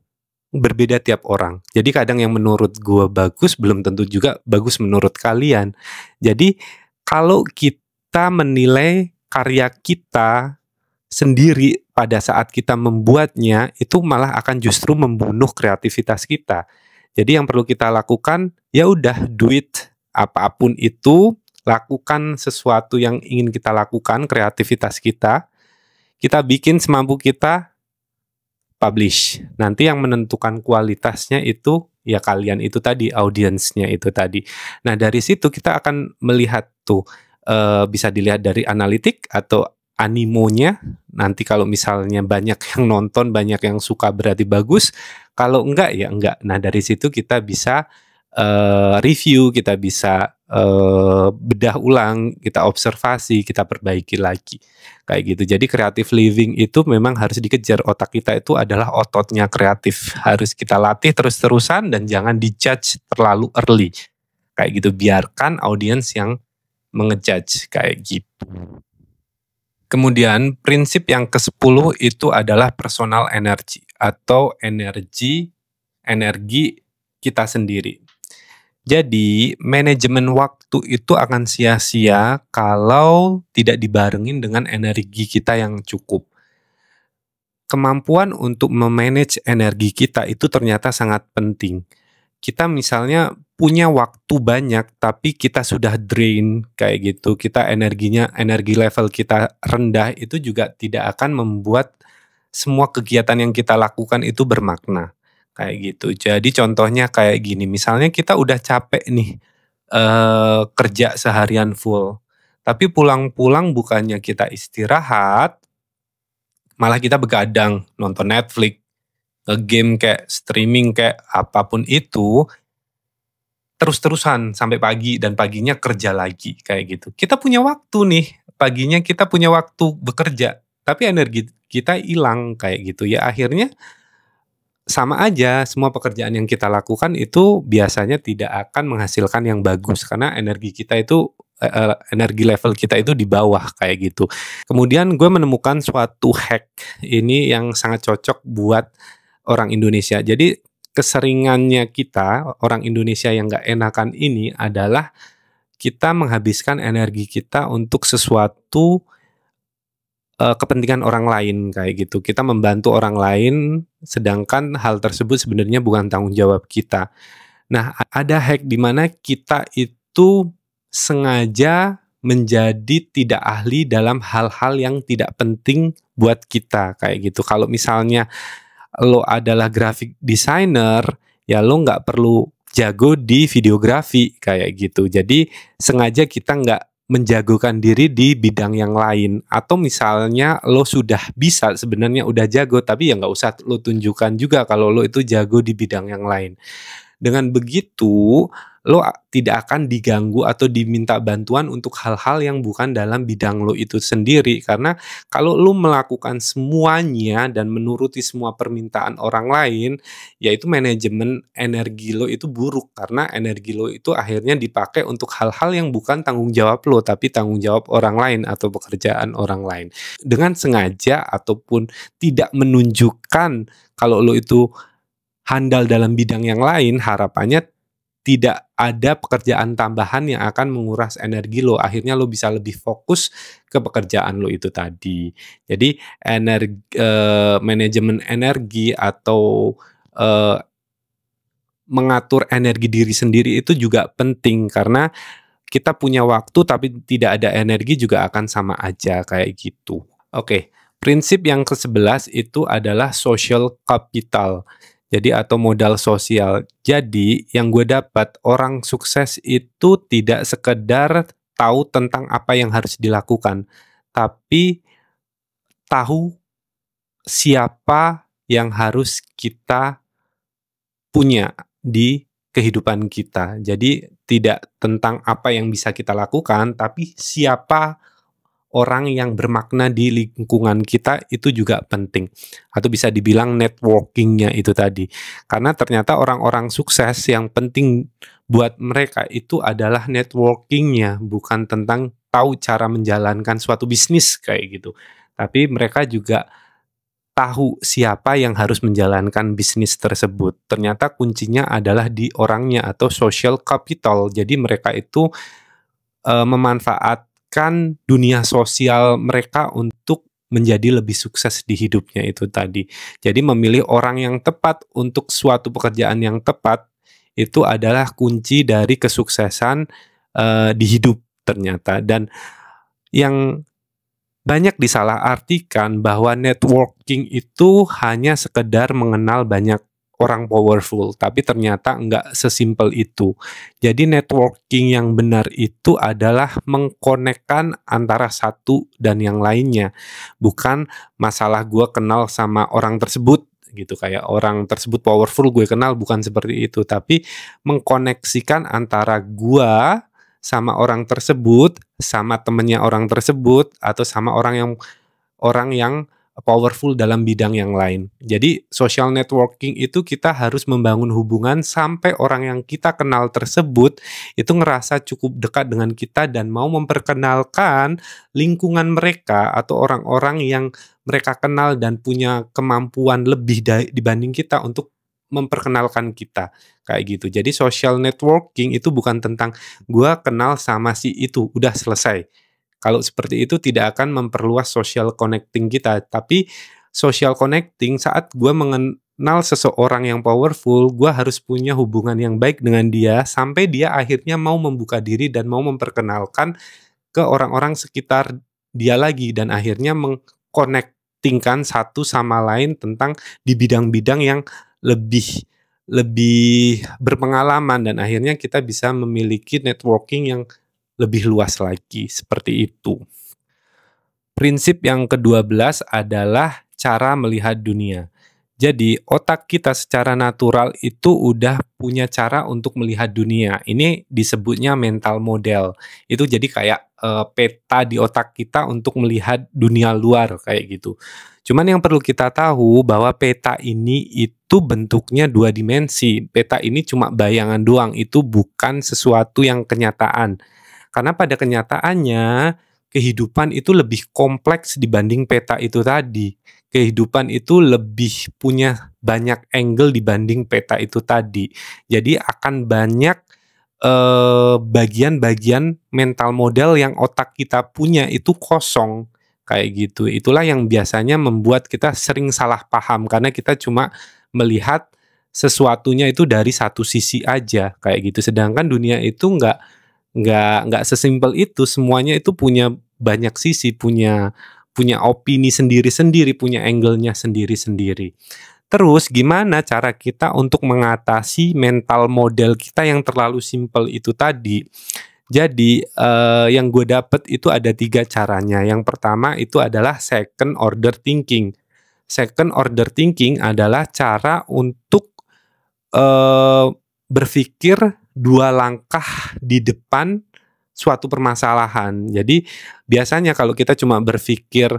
A: berbeda tiap orang. Jadi kadang yang menurut gue bagus belum tentu juga bagus menurut kalian. Jadi kalau kita menilai karya kita sendiri pada saat kita membuatnya, itu malah akan justru membunuh kreativitas kita. Jadi yang perlu kita lakukan, ya udah, do it, apapun itu, lakukan sesuatu yang ingin kita lakukan, kreativitas kita bikin semampu kita, publish. Nanti yang menentukan kualitasnya itu ya kalian itu tadi, audiensnya itu tadi. Nah dari situ kita akan melihat tuh, bisa dilihat dari analitik atau animonya. Nanti kalau misalnya banyak yang nonton, banyak yang suka berarti bagus. Kalau enggak ya enggak. Nah dari situ kita bisa review, kita bisa bedah ulang, kita observasi, kita perbaiki lagi. Kayak gitu. Jadi creative living itu memang harus dikejar. Otak kita itu adalah ototnya kreatif. Harus kita latih terus-terusan dan jangan dijudge terlalu early. Kayak gitu. Biarkan audiens yang mengejudge kayak gitu. Kemudian prinsip yang ke-10 itu adalah personal energy atau energi kita sendiri. Jadi manajemen waktu itu akan sia-sia kalau tidak dibarengin dengan energi kita yang cukup. Kemampuan untuk memanage energi kita itu ternyata sangat penting. Kita misalnya punya waktu banyak tapi kita sudah drain kayak gitu, kita energi level kita rendah, itu juga tidak akan membuat semua kegiatan yang kita lakukan itu bermakna kayak gitu. Jadi contohnya kayak gini, misalnya kita udah capek nih kerja seharian full, tapi pulang-pulang bukannya kita istirahat, malah kita begadang nonton Netflix, game kayak streaming kayak apapun itu, terus-terusan sampai pagi dan paginya kerja lagi kayak gitu. Kita punya waktu nih, paginya kita punya waktu bekerja, tapi energi kita hilang kayak gitu ya. Akhirnya sama aja, semua pekerjaan yang kita lakukan itu biasanya tidak akan menghasilkan yang bagus karena energi kita itu energi level kita itu di bawah kayak gitu. Kemudian gue menemukan suatu hack ini yang sangat cocok buat orang Indonesia. Jadi keseringannya kita, orang Indonesia yang gak enakan ini adalah kita menghabiskan energi kita untuk sesuatu kepentingan orang lain kayak gitu. Kita membantu orang lain, sedangkan hal tersebut sebenarnya bukan tanggung jawab kita. Nah, ada hack di mana kita itu sengaja menjadi tidak ahli dalam hal-hal yang tidak penting buat kita kayak gitu. Kalau misalnya lo adalah graphic designer, ya lo nggak perlu jago di videografi kayak gitu. Jadi sengaja kita nggak menjagokan diri di bidang yang lain. Atau misalnya lo sudah bisa, sebenarnya udah jago, tapi ya nggak usah lo tunjukkan juga kalau lo itu jago di bidang yang lain. Dengan begitu, lo tidak akan diganggu atau diminta bantuan untuk hal-hal yang bukan dalam bidang lo itu sendiri. Karena kalau lo melakukan semuanya dan menuruti semua permintaan orang lain, yaitu manajemen energi lo itu buruk. Karena energi lo itu akhirnya dipakai untuk hal-hal yang bukan tanggung jawab lo, tapi tanggung jawab orang lain atau pekerjaan orang lain. Dengan sengaja ataupun tidak menunjukkan kalau lo itu handal dalam bidang yang lain, harapannya tidak ada pekerjaan tambahan yang akan menguras energi lo. Akhirnya lo bisa lebih fokus ke pekerjaan lo itu tadi. Jadi manajemen energi atau mengatur energi diri sendiri itu juga penting, karena kita punya waktu tapi tidak ada energi juga akan sama aja kayak gitu. Oke, prinsip yang ke-11 itu adalah social capital. Jadi atau modal sosial. Jadi yang gue dapat, orang sukses itu tidak sekedar tahu tentang apa yang harus dilakukan, tapi tahu siapa yang harus kita punya di kehidupan kita. Jadi tidak tentang apa yang bisa kita lakukan, tapi siapa orang yang bermakna di lingkungan kita itu juga penting. Atau bisa dibilang networking-nya itu tadi. Karena ternyata orang-orang sukses yang penting buat mereka itu adalah networking-nya, bukan tentang tahu cara menjalankan suatu bisnis kayak gitu. Tapi mereka juga tahu siapa yang harus menjalankan bisnis tersebut. Ternyata kuncinya adalah di orangnya atau social capital. Jadi mereka itu memanfaatkan dunia sosial mereka untuk menjadi lebih sukses di hidupnya itu tadi. Jadi memilih orang yang tepat untuk suatu pekerjaan yang tepat itu adalah kunci dari kesuksesan di hidup ternyata. Dan yang banyak disalahartikan bahwa networking itu hanya sekedar mengenal banyak orang powerful, tapi ternyata nggak sesimpel itu. Jadi networking yang benar itu adalah mengkonekkan antara satu dan yang lainnya. Bukan masalah gue kenal sama orang tersebut, gitu kayak orang tersebut powerful gue kenal, bukan seperti itu. Tapi mengkoneksikan antara gue sama orang tersebut, sama temennya orang tersebut, atau sama orang yang powerful dalam bidang yang lain. Jadi social networking itu kita harus membangun hubungan sampai orang yang kita kenal tersebut itu ngerasa cukup dekat dengan kita dan mau memperkenalkan lingkungan mereka atau orang-orang yang mereka kenal dan punya kemampuan lebih dibanding kita untuk memperkenalkan kita kayak gitu. Jadi social networking itu bukan tentang gua kenal sama si itu, udah selesai. Kalau seperti itu tidak akan memperluas social connecting kita, tapi social connecting saat gua mengenal seseorang yang powerful, gua harus punya hubungan yang baik dengan dia sampai dia akhirnya mau membuka diri dan mau memperkenalkan ke orang-orang sekitar dia lagi dan akhirnya mengkonektingkan satu sama lain tentang di bidang-bidang yang lebih lebih berpengalaman dan akhirnya kita bisa memiliki networking yang lebih luas lagi, seperti itu. Prinsip yang ke-12 adalah cara melihat dunia. Jadi, otak kita secara natural itu udah punya cara untuk melihat dunia. Ini disebutnya mental model. Itu jadi kayak peta di otak kita untuk melihat dunia luar kayak gitu. Cuman yang perlu kita tahu bahwa peta ini itu bentuknya 2 dimensi. Peta ini cuma bayangan doang, itu bukan sesuatu yang kenyataan. Karena pada kenyataannya kehidupan itu lebih kompleks dibanding peta itu tadi. Kehidupan itu lebih punya banyak angle dibanding peta itu tadi. Jadi akan banyak bagian-bagian mental model yang otak kita punya itu kosong kayak gitu. Itulah yang biasanya membuat kita sering salah paham karena kita cuma melihat sesuatunya itu dari satu sisi aja kayak gitu. Sedangkan dunia itu nggak sesimpel itu. Semuanya itu punya banyak sisi, punya opini sendiri-sendiri, punya angle-nya sendiri-sendiri. Terus gimana cara kita untuk mengatasi mental model kita yang terlalu simpel itu tadi? Jadi yang gue dapet itu ada 3 caranya. Yang pertama itu adalah second order thinking. Second order thinking adalah cara untuk berpikir 2 langkah di depan suatu permasalahan. Jadi biasanya kalau kita cuma berpikir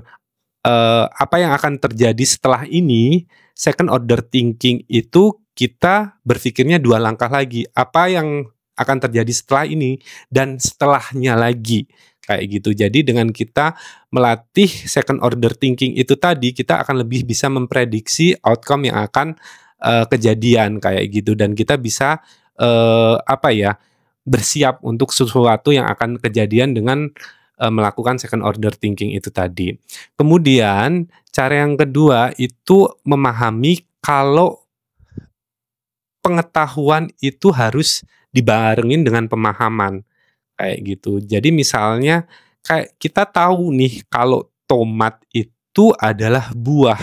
A: apa yang akan terjadi setelah ini, second order thinking itu kita berpikirnya 2 langkah lagi. Apa yang akan terjadi setelah ini dan setelahnya lagi kayak gitu. Jadi dengan kita melatih second order thinking itu tadi, kita akan lebih bisa memprediksi outcome yang akan kejadian kayak gitu dan kita bisa bersiap untuk sesuatu yang akan kejadian dengan melakukan second order thinking itu tadi. Kemudian cara yang kedua itu memahami kalau pengetahuan itu harus dibarengin dengan pemahaman kayak gitu. Jadi misalnya kayak kita tahu nih kalau tomat itu adalah buah,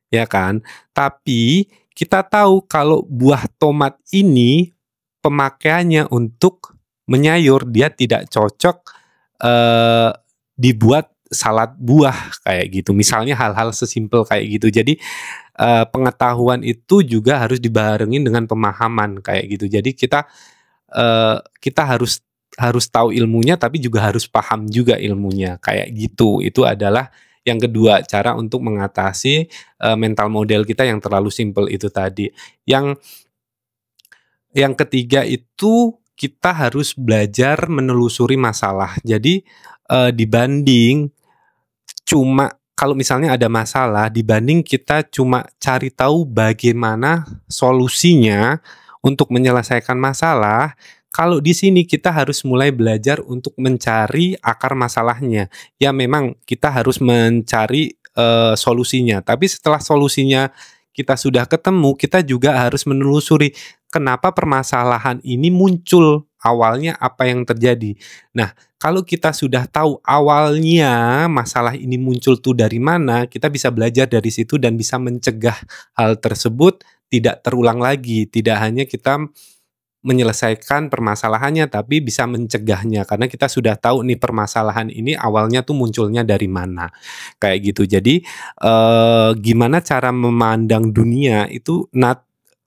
A: ya kan? Tapi kita tahu kalau buah tomat ini pemakaiannya untuk menyayur, dia tidak cocok dibuat salad buah kayak gitu. Misalnya hal-hal sesimpel kayak gitu. Jadi pengetahuan itu juga harus dibarengin dengan pemahaman kayak gitu. Jadi kita harus tahu ilmunya tapi juga harus paham juga ilmunya kayak gitu. Itu adalah yang kedua cara untuk mengatasi mental model kita yang terlalu simpel itu tadi. Yang ketiga itu kita harus belajar menelusuri masalah. Jadi dibanding cuma kalau misalnya ada masalah, dibanding kita cuma cari tahu bagaimana solusinya untuk menyelesaikan masalah, kalau di sini kita harus mulai belajar untuk mencari akar masalahnya. Ya memang kita harus mencari solusinya, tapi setelah solusinya kita sudah ketemu, kita juga harus menelusuri kenapa permasalahan ini muncul, awalnya apa yang terjadi. Nah, kalau kita sudah tahu awalnya masalah ini muncul tuh dari mana, kita bisa belajar dari situ dan bisa mencegah hal tersebut tidak terulang lagi. Tidak hanya kita menyelesaikan permasalahannya, tapi bisa mencegahnya karena kita sudah tahu nih permasalahan ini awalnya tuh munculnya dari mana. Kayak gitu. Jadi gimana cara memandang dunia itu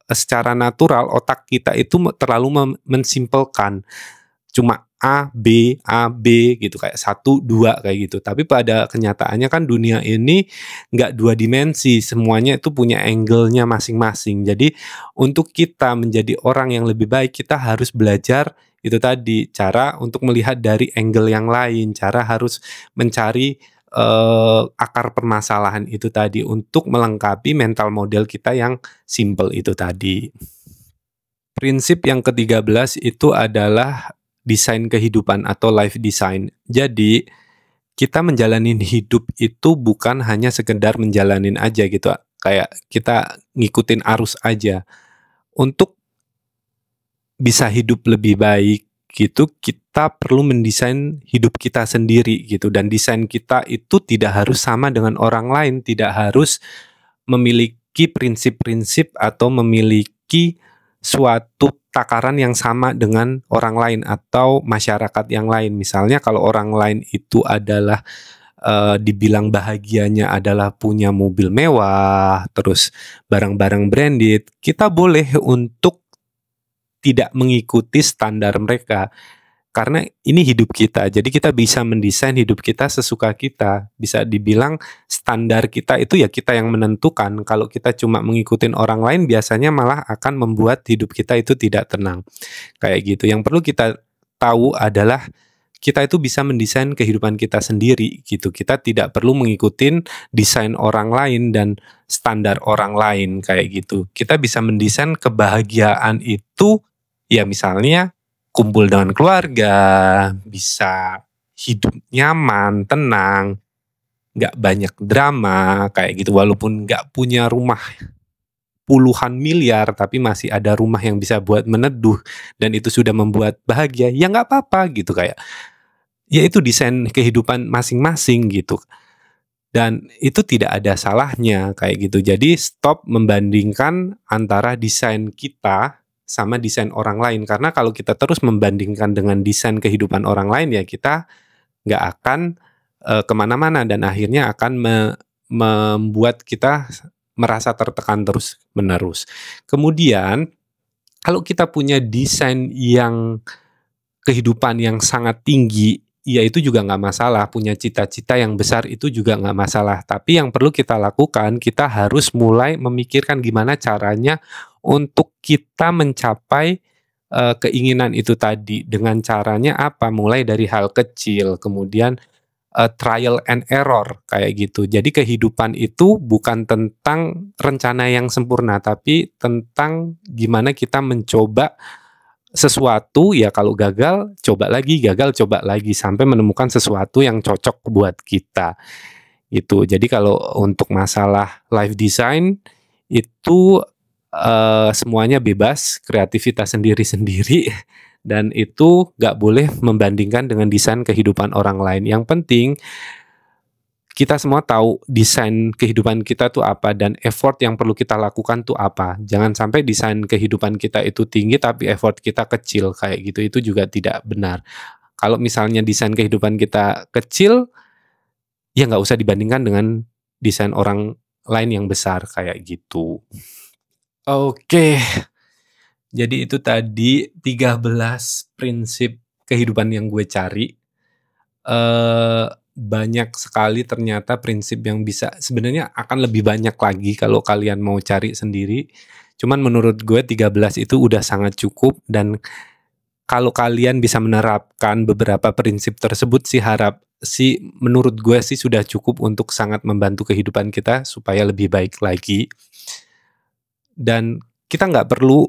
A: secara natural otak kita itu terlalu mensimpelkan. Cuma A, B gitu kayak 1, 2 kayak gitu. Tapi pada kenyataannya kan dunia ini nggak 2 dimensi, semuanya itu punya angle-nya masing-masing. Jadi untuk kita menjadi orang yang lebih baik, kita harus belajar itu tadi, cara untuk melihat dari angle yang lain, cara harus mencari akar permasalahan itu tadi untuk melengkapi mental model kita yang simple itu tadi. Prinsip yang ke-13 itu adalah desain kehidupan atau life design. Jadi, kita menjalanin hidup itu bukan hanya sekedar menjalanin aja gitu, kayak kita ngikutin arus aja. Untuk bisa hidup lebih baik gitu, kita perlu mendesain hidup kita sendiri gitu, dan desain kita itu tidak harus sama dengan orang lain, tidak harus memiliki prinsip-prinsip atau memiliki suatu takaran yang sama dengan orang lain atau masyarakat yang lain. Misalnya kalau orang lain itu adalah dibilang bahagianya adalah punya mobil mewah, terus barang-barang branded, kita boleh untuk tidak mengikuti standar mereka. Karena ini hidup kita, jadi kita bisa mendesain hidup kita sesuka kita. Bisa dibilang standar kita itu ya kita yang menentukan. Kalau kita cuma mengikuti orang lain, biasanya malah akan membuat hidup kita itu tidak tenang. Kayak gitu. Yang perlu kita tahu adalah kita itu bisa mendesain kehidupan kita sendiri gitu. Kita tidak perlu mengikuti desain orang lain dan standar orang lain kayak gitu. Kita bisa mendesain kebahagiaan itu ya misalnya kumpul dengan keluarga, bisa hidup nyaman, tenang, nggak banyak drama, kayak gitu. Walaupun nggak punya rumah puluhan miliar, tapi masih ada rumah yang bisa buat meneduh, dan itu sudah membuat bahagia, ya nggak apa-apa gitu kayak. Ya itu desain kehidupan masing-masing gitu. Dan itu tidak ada salahnya kayak gitu. Jadi stop membandingkan antara desain kita sama desain orang lain, karena kalau kita terus membandingkan dengan desain kehidupan orang lain ya kita nggak akan kemana-mana dan akhirnya akan membuat kita merasa tertekan terus menerus. Kemudian kalau kita punya desain yang kehidupan yang sangat tinggi, ya itu juga nggak masalah. Punya cita-cita yang besar itu juga nggak masalah. Tapi yang perlu kita lakukan, kita harus mulai memikirkan gimana caranya untuk kita mencapai keinginan itu tadi. Dengan caranya apa? Mulai dari hal kecil, kemudian trial and error kayak gitu. Jadi kehidupan itu bukan tentang rencana yang sempurna, tapi tentang gimana kita mencoba sesuatu, ya kalau gagal coba lagi sampai menemukan sesuatu yang cocok buat kita. Itu. Jadi kalau untuk masalah life design itu semuanya bebas, kreativitas sendiri-sendiri, dan itu nggak boleh membandingkan dengan desain kehidupan orang lain. Yang penting kita semua tahu desain kehidupan kita tuh apa dan effort yang perlu kita lakukan tuh apa. Jangan sampai desain kehidupan kita itu tinggi tapi effort kita kecil kayak gitu. Itu juga tidak benar. Kalau misalnya desain kehidupan kita kecil, ya nggak usah dibandingkan dengan desain orang lain yang besar kayak gitu. Oke, jadi itu tadi 13 prinsip kehidupan yang gue cari. Banyak sekali ternyata prinsip yang bisa, sebenarnya akan lebih banyak lagi kalau kalian mau cari sendiri. Cuman menurut gue 13 itu udah sangat cukup, dan kalau kalian bisa menerapkan beberapa prinsip tersebut sih menurut gue sih sudah cukup untuk sangat membantu kehidupan kita supaya lebih baik lagi. Dan kita nggak perlu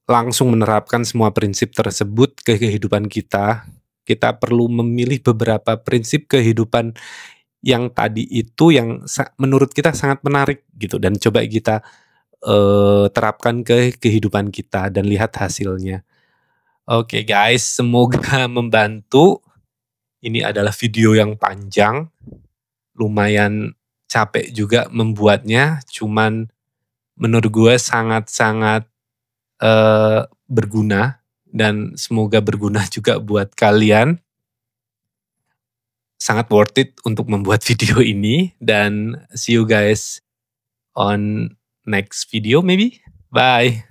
A: langsung menerapkan semua prinsip tersebut ke kehidupan kita. Kita perlu memilih beberapa prinsip kehidupan yang tadi itu yang menurut kita sangat menarik gitu, dan coba kita terapkan ke kehidupan kita dan lihat hasilnya. Oke guys, semoga membantu. Ini adalah video yang panjang, lumayan capek juga membuatnya, cuman menurut gue sangat-sangat berguna, dan semoga berguna juga buat kalian. Sangat worth it untuk membuat video ini, dan see you guys on next video maybe. Bye.